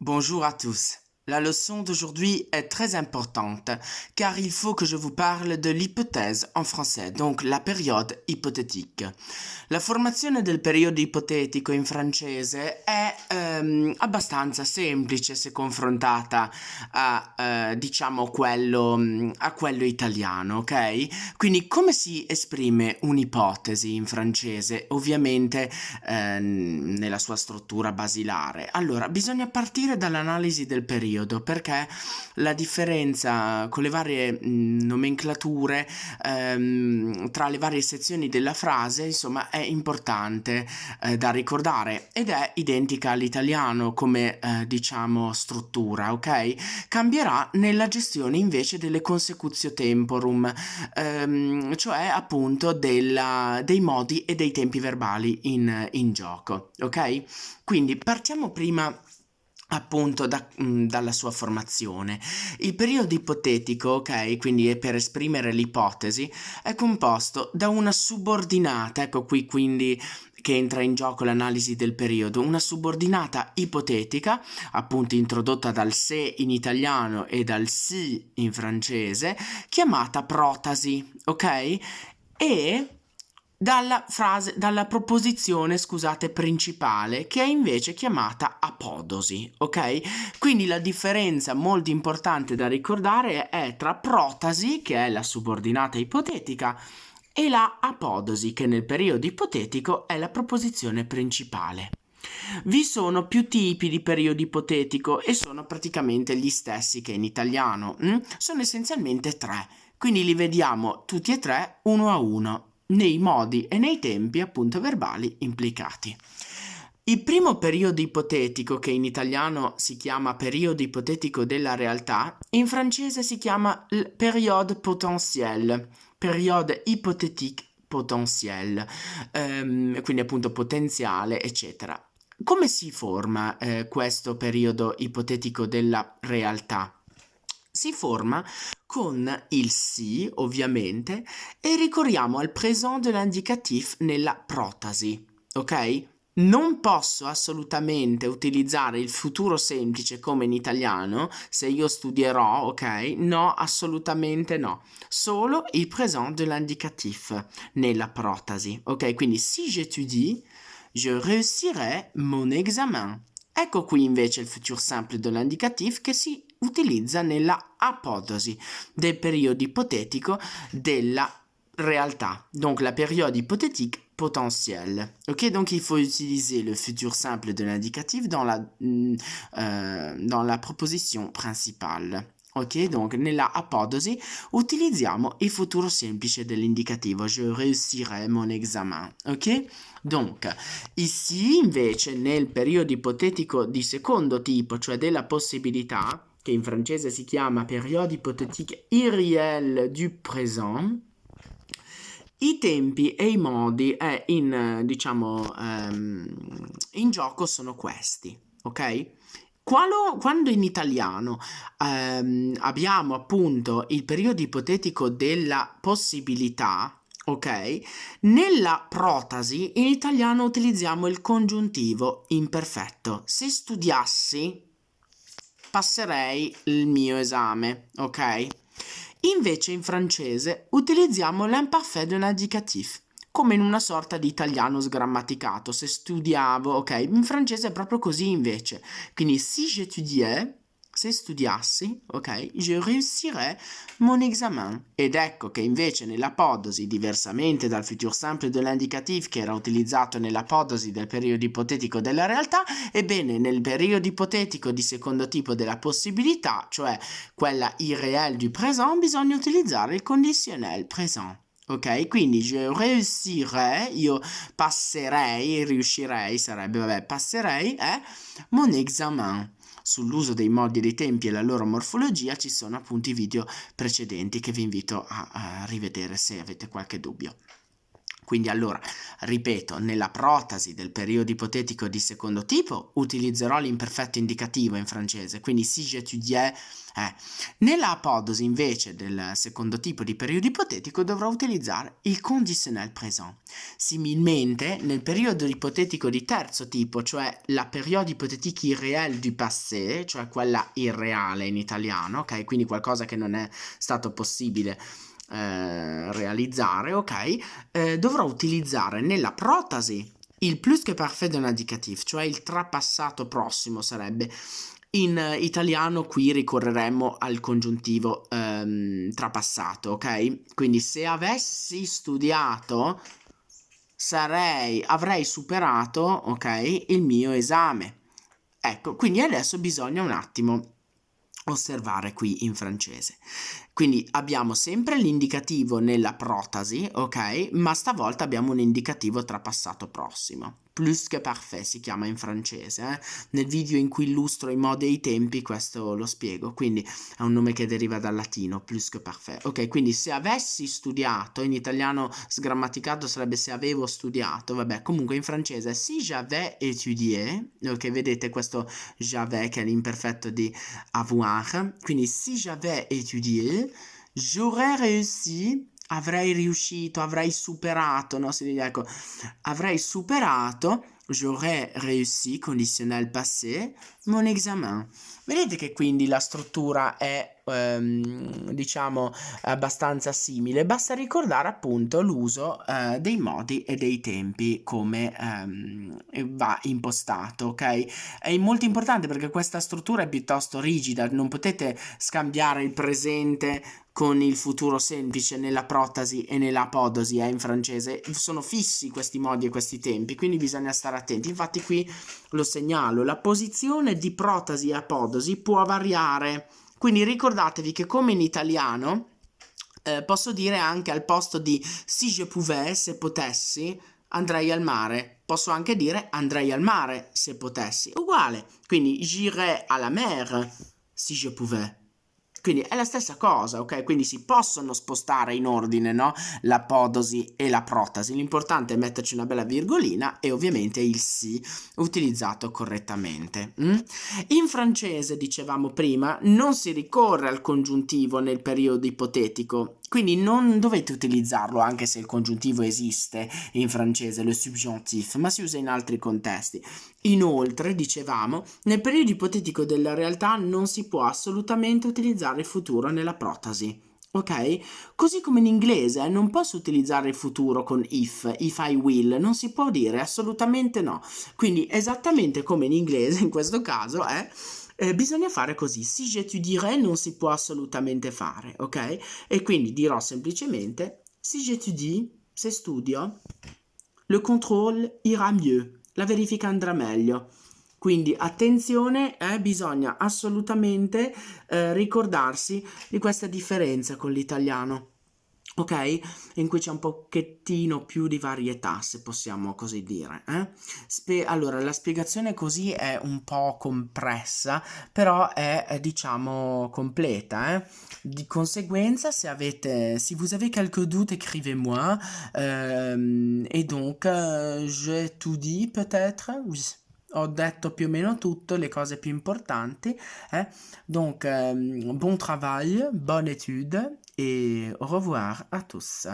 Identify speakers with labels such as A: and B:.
A: Bonjour à tous. La leçon d'aujourd'hui est très importante car il faut que je vous parle de l'ipotèse en français, donc la période ipothétique. La formazione del periodo ipotetico in francese è abbastanza semplice se confrontata a quello italiano, ok? Quindi come si esprime un'ipotesi in francese? Ovviamente nella sua struttura basilare. Allora, bisogna partire dall'analisi del periodo perché la differenza con le varie nomenclature tra le varie sezioni della frase, insomma, è importante da ricordare ed è identica all'italiano come diciamo struttura, ok? Cambierà nella gestione invece delle consecutio temporum, cioè appunto dei modi e dei tempi verbali in gioco, ok? Quindi partiamo prima appunto dalla sua formazione. Il periodo ipotetico, ok, quindi è per esprimere l'ipotesi, è composto da una subordinata, ecco qui quindi che entra in gioco l'analisi del periodo, una subordinata ipotetica, appunto introdotta dal se in italiano e dal si in francese, chiamata protasi, ok? E dalla proposizione, scusate, principale, che è invece chiamata apodosi, ok? Quindi la differenza molto importante da ricordare è tra protasi, che è la subordinata ipotetica, e la apodosi, che nel periodo ipotetico è la proposizione principale. Vi sono più tipi di periodo ipotetico e sono praticamente gli stessi che in italiano. Sono essenzialmente tre, quindi li vediamo tutti e tre uno a uno, nei modi e nei tempi appunto verbali implicati. Il primo periodo ipotetico, che in italiano si chiama periodo ipotetico della realtà, in francese si chiama période potentielle, période hypothétique potentielle, quindi appunto potenziale, eccetera. Come si forma questo periodo ipotetico della realtà? Si forma con il si, ovviamente, e ricorriamo al présent de l'indicatif nella protasi, ok? Non posso assolutamente utilizzare il futuro semplice come in italiano, se io studierò, ok? No, assolutamente no. Solo il présent de l'indicatif nella protasi, ok? Quindi si j'étudie, je réussirai mon examen. Ecco qui invece il futur simple de l'indicatif che si utilizza nella apodosi del periodo ipotetico della réalité. Donc la période hypothétique potentielle. Ok, donc il faut utiliser le futur simple de l'indicatif dans la proposition principale. Ok, donc nella apodosi utilizziamo il futuro semplice dell'indicativo. Je réussirai mon examen. Ok? Donc, ici invece nel periodo ipotetico di secondo tipo, cioè della possibilità, che in francese si chiama période hypothétique irréel du présent, i tempi e i modi in gioco sono questi, ok? Quando in italiano abbiamo appunto il periodo ipotetico della possibilità, ok? Nella protasi in italiano utilizziamo il congiuntivo imperfetto. Se studiassi, passerei il mio esame, ok? Invece in francese utilizziamo l'imparfait de l'indicatif, come in una sorta di italiano sgrammaticato. Se studiavo, ok? In francese è proprio così invece. Quindi si j'étudiais, se studiassi, ok? Je réussirais mon examen. Ed ecco che invece nell'apodosi, diversamente dal futur simple de l'indicatif che era utilizzato nell'apodosi del periodo ipotetico della realtà, ebbene nel periodo ipotetico di secondo tipo della possibilità, cioè quella irréelle du présent, bisogna utilizzare il conditionnel présent. Ok, quindi je réussirai, io passerei, riuscirei sarebbe, vabbè, passerei, mon examen. Sull'uso dei modi e dei tempi e la loro morfologia ci sono appunto i video precedenti che vi invito a rivedere se avete qualche dubbio. Quindi allora, ripeto, nella protasi del periodo ipotetico di secondo tipo utilizzerò l'imperfetto indicativo in francese, quindi si j'étudiais. Nella apodosi invece del secondo tipo di periodo ipotetico dovrò utilizzare il conditionnel présent. Similmente, nel periodo ipotetico di terzo tipo, cioè la période hypothétique irréelle du passé, cioè quella irreale in italiano, ok? Quindi qualcosa che non è stato possibile realizzare, ok? Dovrò utilizzare nella protasi il plus que parfait d'un indicatif, cioè il trapassato prossimo sarebbe. In italiano qui ricorreremmo al congiuntivo trapassato, ok? Quindi se avessi studiato avrei superato, ok, il mio esame. Ecco, quindi adesso bisogna un attimo osservare qui in francese. Quindi abbiamo sempre l'indicativo nella protasi, ok? Ma stavolta abbiamo un indicativo trapassato prossimo. Plus que parfait si chiama in francese. Nel video in cui illustro i modi e i tempi questo lo spiego. Quindi è un nome che deriva dal latino, plus que parfait. Ok, quindi se avessi studiato, in italiano sgrammaticato sarebbe se avevo studiato, vabbè, comunque in francese si j'avais étudié, ok, vedete questo j'avais che è l'imperfetto di avoir, quindi si j'avais étudié, j'aurais réussi, avrei riuscito, avrei superato, no? Ecco, avrei superato, j'aurais réussi, conditionnel passé, mon examen. Vedete che quindi la struttura è, diciamo, abbastanza simile, basta ricordare appunto l'uso dei modi e dei tempi come va impostato, ok? È molto importante perché questa struttura è piuttosto rigida, non potete scambiare il presente con il futuro semplice nella protasi e nella apodosi, in francese sono fissi questi modi e questi tempi, quindi bisogna stare attenti. Infatti qui lo segnalo, la posizione di protasi e apodosi può variare, quindi ricordatevi che come in italiano posso dire anche al posto di si je pouvais, se potessi, andrei al mare. Posso anche dire andrei al mare se potessi. Uguale. Quindi j'irai à la mer si je pouvais. Quindi è la stessa cosa, ok? Quindi si possono spostare in ordine, no? L'apodosi e la protasi. L'importante è metterci una bella virgolina e ovviamente il si utilizzato correttamente. In francese, dicevamo prima, non si ricorre al congiuntivo nel periodo ipotetico, quindi non dovete utilizzarlo anche se il congiuntivo esiste in francese, le subjonctif, ma si usa in altri contesti. Inoltre, dicevamo, nel periodo ipotetico della realtà non si può assolutamente utilizzare il futuro nella protasi. Ok? Così come in inglese non posso utilizzare il futuro con if I will, non si può dire, assolutamente no. Quindi esattamente come in inglese in questo caso bisogna fare così, si j'étudierai non si può assolutamente fare, ok? E quindi dirò semplicemente si j'étudie, se studio, le contrôle ira mieux, la verifica andrà meglio. Quindi attenzione, bisogna assolutamente ricordarsi di questa differenza con l'italiano, ok? In cui c'è un pochettino più di varietà, se possiamo così dire. Allora, la spiegazione così è un po' compressa, però è, diciamo, completa. Di conseguenza, si vous avez quelques doutes, écrivez-moi. Et donc, j'ai tout dit, peut-être? Oui. Ho detto più o meno tutto, le cose più importanti. Donc, bon travail, bonne étude et au revoir à tous.